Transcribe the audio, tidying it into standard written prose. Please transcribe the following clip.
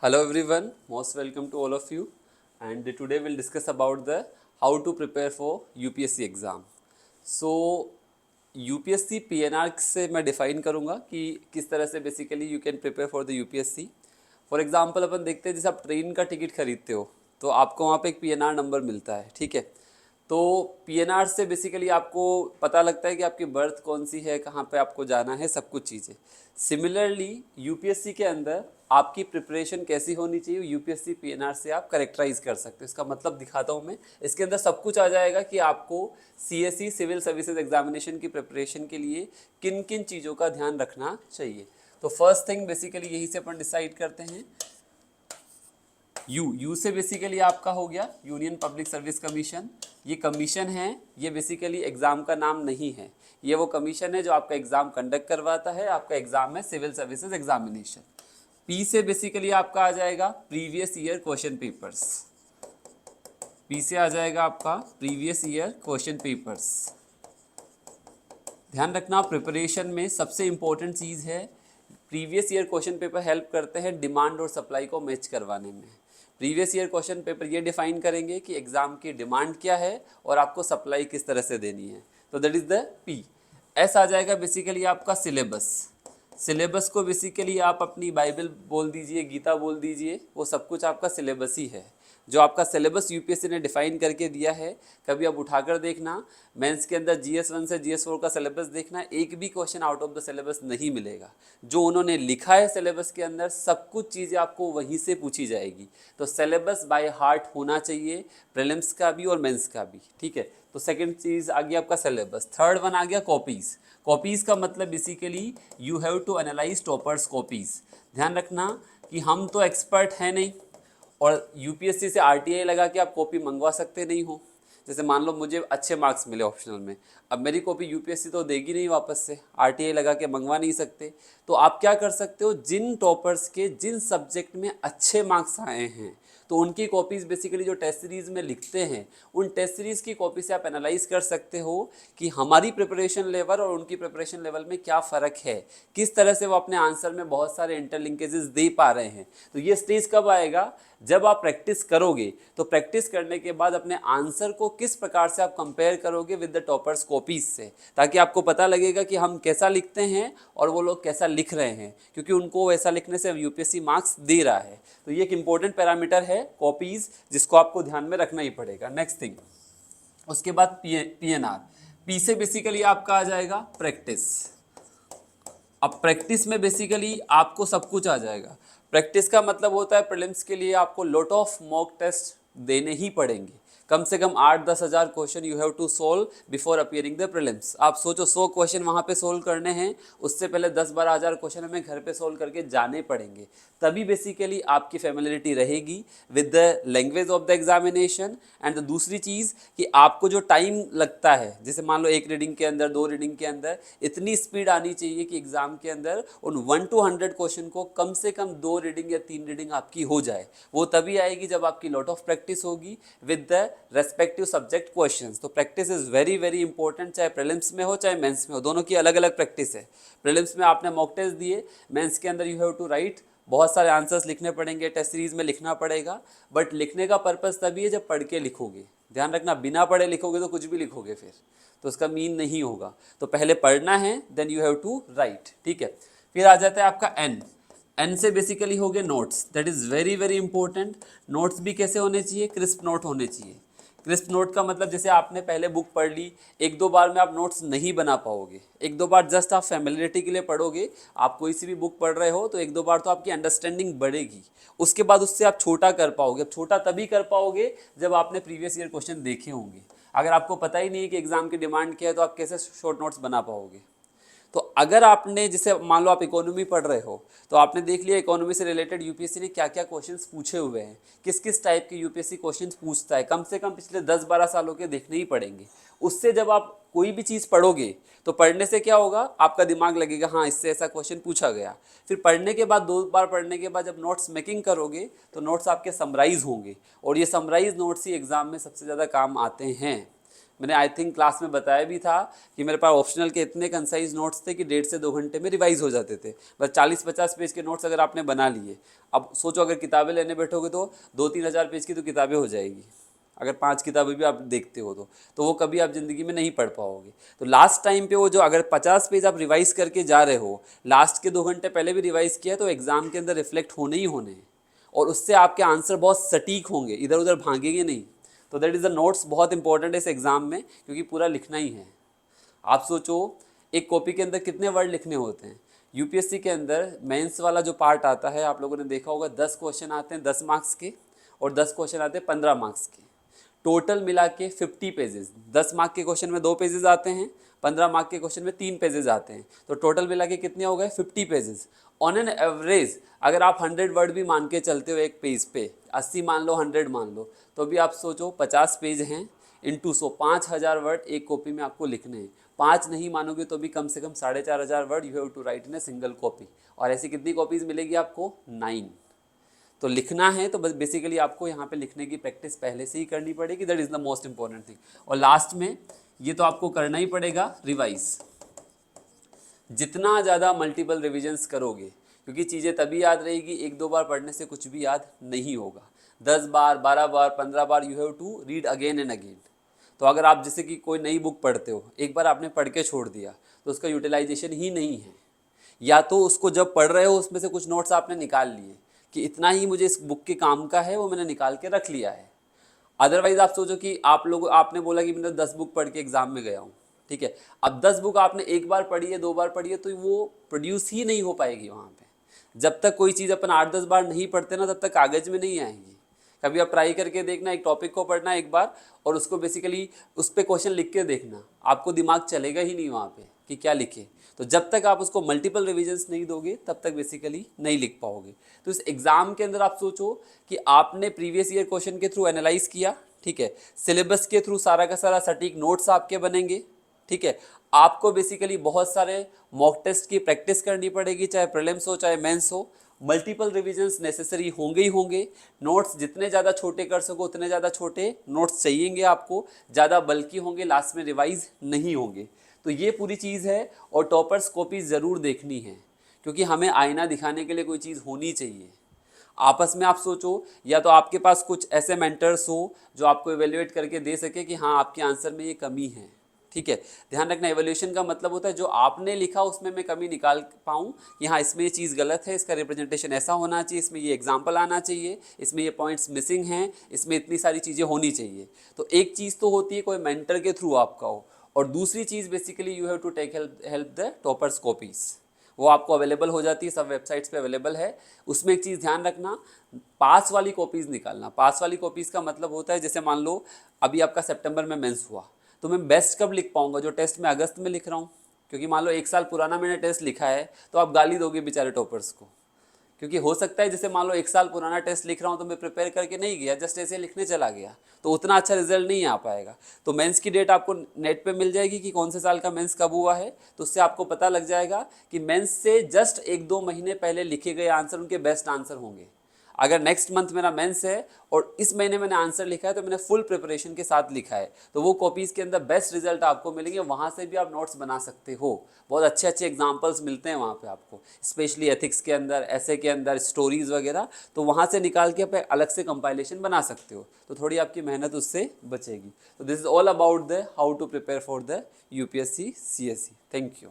Hello everyone, most welcome to all of you, and today we'll discuss about the how to prepare for UPSC exam. So UPSC PNR से मैं define करूँगा कि किस तरह से basically you can prepare for the UPSC. For example अपन देखते हैं जैसे आप ट्रेन का टिकट खरीदते हो तो आपको वहाँ पे एक पीएनआर नंबर मिलता है, ठीक है. तो पीएनआर से बेसिकली आपको पता लगता है कि आपकी बर्थ कौन सी है, कहाँ पे आपको जाना है, सब कुछ चीज़ें. सिमिलरली यूपीएससी के अंदर आपकी प्रिपरेशन कैसी होनी चाहिए यूपीएससी पीएनआर से आप करेक्टराइज कर सकते हो. इसका मतलब दिखाता हूँ मैं. इसके अंदर सब कुछ आ जाएगा कि आपको सीएससी सिविल सर्विसेज एग्जामिनेशन की प्रिपरेशन के लिए किन किन चीज़ों का ध्यान रखना चाहिए. तो फर्स्ट थिंग बेसिकली यही से अपन डिसाइड करते हैं. यू से बेसिकली आपका हो गया यूनियन पब्लिक सर्विस कमीशन. ये कमीशन है, ये बेसिकली एग्ज़ाम का नाम नहीं है. ये वो कमीशन है जो आपका एग्ज़ाम कंडक्ट करवाता है. आपका एग्ज़ाम है सिविल सर्विसेज एग्जामिनेशन. पी से बेसिकली आपका आ जाएगा previous year question papers. P से आ जाएगा आपका प्रीवियस ईयर क्वेश्चन पेपर्स. ध्यान रखना प्रिपरेशन में सबसे इम्पोर्टेंट चीज़ है previous year question paper help करते हैं डिमांड और सप्लाई को मैच करवाने में. प्रीवियस ईयर क्वेश्चन पेपर ये डिफाइन करेंगे कि एग्ज़ाम की डिमांड क्या है और आपको सप्लाई किस तरह से देनी है. तो that is the P. S आ जाएगा बेसिकली आपका सिलेबस. सिलेबस को बेसिकली आप अपनी बाइबल बोल दीजिए, गीता बोल दीजिए, वो सब कुछ आपका सिलेबस ही है. जो आपका सिलेबस यूपीएससी ने डिफाइन करके दिया है, कभी आप उठाकर देखना मेंस के अंदर GS1 से GS4 का सिलेबस देखना, एक भी question out of the syllabus नहीं मिलेगा. जो उन्होंने लिखा है सिलेबस के अंदर सब कुछ चीज़ें आपको वहीं से पूछी जाएगी. तो सिलेबस बाय हार्ट होना चाहिए, प्रीलिम्स का भी और मेंस का भी, ठीक है. तो सेकंड चीज़ आ गया आपका सिलेबस. थर्ड वन आ गया कॉपीज़. कॉपीज़ का मतलब basically you have to analyse toppers copies. ध्यान रखना कि हम तो एक्सपर्ट हैं नहीं और यूपीएससी से आरटीआई लगा के आप कॉपी मंगवा सकते नहीं हो. जैसे मान लो मुझे अच्छे मार्क्स मिले ऑप्शनल में, अब मेरी कॉपी यूपीएससी तो देगी नहीं वापस से, आरटीआई लगा के मंगवा नहीं सकते. तो आप क्या कर सकते हो, जिन टॉपर्स के जिन सब्जेक्ट में अच्छे मार्क्स आए हैं तो उनकी कॉपीज़ बेसिकली जो टेस्ट सीरीज़ में लिखते हैं उन टेस्ट सीरीज़ की कॉपी से आप एनालाइज कर सकते हो कि हमारी प्रिपरेशन लेवल और उनकी प्रिपरेशन लेवल में क्या फ़र्क है, किस तरह से वो अपने आंसर में बहुत सारे इंटरलिंकेजेस दे पा रहे हैं. तो ये स्टेज कब आएगा, जब आप प्रैक्टिस करोगे. तो प्रैक्टिस करने के बाद अपने आंसर को किस प्रकार से आप कंपेयर करोगे विद द टॉपर्स कॉपीज से, ताकि आपको पता लगेगा कि हम कैसा लिखते हैं और वो लोग कैसा लिख रहे हैं, क्योंकि उनको वैसा लिखने से यूपीएससी मार्क्स दे रहा है. तो ये एक इंपॉर्टेंट पैरामीटर है कॉपीज, जिसको आपको ध्यान में रखना ही पड़ेगा. नेक्स्ट थिंग, उसके बाद पीएनआर. पी से बेसिकली आपका आ जाएगा प्रैक्टिस. अब प्रैक्टिस में बेसिकली आपको सब कुछ आ जाएगा. प्रैक्टिस का मतलब होता है प्रीलिम्स के लिए आपको लॉट ऑफ मॉक टेस्ट देने ही पड़ेंगे. कम से कम 8-10 हज़ार question you have to solve before appearing the prelims. आप सोचो 100 क्वेश्चन वहाँ पे सोल्व करने हैं, उससे पहले 10-12 हज़ार क्वेश्चन हमें घर पे सोल्व करके जाने पड़ेंगे. तभी बेसिकली आपकी फैमिलियरिटी रहेगी with the language of the examination. And दूसरी चीज़ कि आपको जो टाइम लगता है, जैसे मान लो एक रीडिंग के अंदर, 2 रीडिंग के अंदर, इतनी स्पीड आनी चाहिए कि एग्जाम के अंदर उन 1 to 100 क्वेश्चन को कम से कम 2 रीडिंग या 3 रीडिंग आपकी हो जाए. वो तभी आएगी जब आपकी लॉट ऑफ प्रैक्टिस होगी with the respective subject questions. तो practice is very very important, चाहे प्रीलिम्स में हो चाहे मेंस में हो, दोनों की अलग अलग प्रैक्टिस है. प्रीलिम्स में आपने मॉक टेस्ट दिए, मेंस के अंदर यू हैव टू राइट, बहुत सारे आंसर्स लिखने पड़ेंगे, टेस्ट सीरीज में लिखना पड़ेगा. बट लिखने का पर्पस तभी है जब पढ़ के लिखोगे. ध्यान रखना, बिना पढ़े लिखोगे तो कुछ भी लिखोगे फिर तो उसका मीन नहीं होगा. तो पहले पढ़ना है, then you have to write, ठीक है. फिर आ जाता है आपका एन. एन से बेसिकली हो गए notes. That is very very important. Notes भी कैसे होने चाहिए, क्रिस्प नोट होने चाहिए. क्रिस्प नोट का मतलब जैसे आपने पहले बुक पढ़ ली, 1-2 बार में आप नोट्स नहीं बना पाओगे. 1-2 बार जस्ट आप फैमिलियरिटी के लिए पढ़ोगे. आप कोई सी भी बुक पढ़ रहे हो तो 1-2 बार तो आपकी अंडरस्टैंडिंग बढ़ेगी, उसके बाद उससे आप छोटा कर पाओगे. अब छोटा तभी कर पाओगे जब आपने प्रीवियस ईयर क्वेश्चन देखे होंगे. अगर आपको पता ही नहीं है कि एग्जाम की डिमांड क्या है तो आप कैसे शॉर्ट नोट्स बना पाओगे. तो अगर आपने, जैसे मान लो आप इकोनॉमी पढ़ रहे हो, तो आपने देख लिया इकोनॉमी से रिलेटेड यूपीएससी ने क्या क्या क्वेश्चंस पूछे हुए हैं, किस किस टाइप के यूपीएससी क्वेश्चंस पूछता है, कम से कम पिछले 10-12 सालों के देखने ही पड़ेंगे. उससे जब आप कोई भी चीज़ पढ़ोगे तो पढ़ने से क्या होगा, आपका दिमाग लगेगा हाँ इससे ऐसा क्वेश्चन पूछा गया. फिर पढ़ने के बाद 2 बार पढ़ने के बाद जब नोट्स मेकिंग करोगे तो नोट्स आपके समराइज होंगे, और ये समराइज नोट्स ही एग्जाम में सबसे ज़्यादा काम आते हैं. मैंने आई थिंक क्लास में बताया भी था कि मेरे पास ऑप्शनल के इतने कंसाइज नोट्स थे कि 1.5 से 2 घंटे में रिवाइज हो जाते थे। बस 40-50 पेज के नोट्स अगर आपने बना लिए, अब सोचो अगर किताबें लेने बैठोगे तो 2-3 हज़ार पेज की तो किताबें हो जाएगी। अगर 5 किताबें भी आप देखते हो तो वो कभी आप ज़िंदगी में नहीं पढ़ पाओगे। तो लास्ट टाइम पे वो जो अगर 50 पेज आप रिवाइज़ करके जा रहे हो, लास्ट के 2 घंटे पहले भी रिवाइज़ किया तो एग्ज़ाम के अंदर रिफ्लेक्ट होने ही होने हैं, और उससे आपके आंसर बहुत सटीक होंगे, इधर उधर भागेंगे नहीं। तो दैट इज़ द नोट्स बहुत इंपॉर्टेंट है इस एग्ज़ाम में, क्योंकि पूरा लिखना ही है। आप सोचो एक कॉपी के अंदर कितने वर्ड लिखने होते हैं। यूपीएससी के अंदर मेंस वाला जो पार्ट आता है, आप लोगों ने देखा होगा 10 क्वेश्चन आते हैं 10 मार्क्स के, और 10 क्वेश्चन आते हैं 15 मार्क्स के। टोटल मिला के 50 पेजेस। 10 मार्क के क्वेश्चन में 2 पेजेस आते हैं, 15 मार्क के क्वेश्चन में 3 पेजेस आते हैं, तो टोटल मिला के कितने हो गए 50 पेजेस। ऑन एन एवरेज अगर आप 100 वर्ड भी मान के चलते हो एक पेज पे, 80 मान लो 100 मान लो, तो भी आप सोचो 50 पेज हैं इंटू 100, 5000 वर्ड एक कॉपी में आपको लिखने हैं। 5 नहीं मानोगे तो भी कम से कम 4500 word you have to write in a single copy. और ऐसी कितनी कॉपीज़ मिलेगी आपको? 9। तो लिखना है तो बस बेसिकली आपको यहाँ पे लिखने की प्रैक्टिस पहले से ही करनी पड़ेगी, that is the most important thing. और लास्ट में ये तो आपको करना ही पड़ेगा रिवाइज। जितना ज़्यादा मल्टीपल रिविजन्स करोगे, क्योंकि चीज़ें तभी याद रहेगी, 1-2 बार पढ़ने से कुछ भी याद नहीं होगा। 10 बार, 12 बार, 15 बार you have to read again and again. तो अगर आप जैसे कि कोई नई बुक पढ़ते हो, एक बार आपने पढ़ के छोड़ दिया तो उसका यूटिलाइजेशन ही नहीं है। या तो उसको जब पढ़ रहे हो उसमें से कुछ नोट्स आपने निकाल लिए कि इतना ही मुझे इस बुक के काम का है, वो मैंने निकाल के रख लिया है। अदरवाइज आप सोचो कि आपने बोला कि मैंने 10 बुक पढ़ के एग्जाम में गया हूँ, ठीक है। अब 10 बुक आपने एक बार पढ़ी है, 2 बार पढ़ी है, तो वो प्रोड्यूस ही नहीं हो पाएगी वहाँ पे। जब तक कोई चीज़ अपन 8-10 बार नहीं पढ़ते ना, तब तक कागज़ में नहीं आएंगी। कभी आप ट्राई करके देखना, एक टॉपिक को पढ़ना एक बार और उसको बेसिकली उस पर क्वेश्चन लिख के देखना, आपको दिमाग चलेगा ही नहीं वहाँ पे कि क्या लिखे। तो जब तक आप उसको मल्टीपल रिविजन्स नहीं दोगे तब तक बेसिकली नहीं लिख पाओगे। तो इस एग्ज़ाम के अंदर आप सोचो कि आपने प्रीवियस ईयर क्वेश्चन के थ्रू एनालाइज किया, ठीक है, सिलेबस के थ्रू सारा का सारा सटीक नोट्स आपके बनेंगे, ठीक है। आपको बेसिकली बहुत सारे मॉक टेस्ट की प्रैक्टिस करनी पड़ेगी, चाहे प्रीलिम्स हो चाहे मेंस हो। मल्टीपल रिविजन्स नेसेसरी होंगे ही होंगे। नोट्स जितने ज़्यादा छोटे कर सको उतने ज़्यादा छोटे नोट्स चाहिएंगे आपको, ज़्यादा बल्कि होंगे, लास्ट में रिवाइज नहीं होंगे। तो ये पूरी चीज़ है, और टॉपर्स कॉपी ज़रूर देखनी है, क्योंकि हमें आईना दिखाने के लिए कोई चीज़ होनी चाहिए। आपस में आप सोचो, या तो आपके पास कुछ ऐसे मेंटर्स हो जो आपको इवेल्युएट करके दे सके कि हाँ आपके आंसर में ये कमी है, ठीक है। ध्यान रखना, एवोल्यूशन का मतलब होता है जो आपने लिखा उसमें मैं कमी निकाल पाऊँ कि हाँ इसमें ये चीज़ गलत है, इसका रिप्रेजेंटेशन ऐसा होना चाहिए, इसमें ये एग्जाम्पल आना चाहिए, इसमें ये पॉइंट्स मिसिंग हैं, इसमें इतनी सारी चीज़ें होनी चाहिए। तो एक चीज़ तो होती है कोई मेंटर के थ्रू आपका हो, और दूसरी चीज़ basically you have to take help the toppers copies. वो आपको अवेलेबल हो जाती है, सब वेबसाइट्स पे अवेलेबल है। उसमें एक चीज़ ध्यान रखना, पास वाली कॉपीज़ निकालना। पास वाली कॉपीज़ का मतलब होता है, जैसे मान लो अभी आपका सितंबर में मेंस हुआ, तो मैं बेस्ट कब लिख पाऊंगा? जो टेस्ट में अगस्त में लिख रहा हूँ, क्योंकि मान लो 1 साल पुराना मैंने टेस्ट लिखा है तो आप गाली दोगे बेचारे टॉपर्स को। क्योंकि हो सकता है जैसे मान लो 1 साल पुराना टेस्ट लिख रहा हूँ तो मैं प्रिपेयर करके नहीं गया, जस्ट ऐसे लिखने चला गया, तो उतना अच्छा रिजल्ट नहीं आ पाएगा। तो मेंस की डेट आपको नेट पे मिल जाएगी कि कौन से साल का मेंस कब हुआ है, तो उससे आपको पता लग जाएगा कि मेंस से जस्ट 1-2 महीने पहले लिखे गए आंसर उनके बेस्ट आंसर होंगे। अगर नेक्स्ट मंथ मेरा मेंस है और इस महीने मैंने आंसर लिखा है तो मैंने फुल प्रिपरेशन के साथ लिखा है, तो वो कॉपीज़ के अंदर बेस्ट रिजल्ट आपको मिलेंगे। वहाँ से भी आप नोट्स बना सकते हो, बहुत अच्छे अच्छे एग्जांपल्स मिलते हैं वहाँ पे आपको, स्पेशली एथिक्स के अंदर, ऐसे के अंदर, स्टोरीज़ वगैरह। तो वहाँ से निकाल के आप अलग से कंपाइलेशन बना सकते हो, तो थोड़ी आपकी मेहनत उससे बचेगी। तो this is all about the how to prepare for the UPSC CSE। Thank you.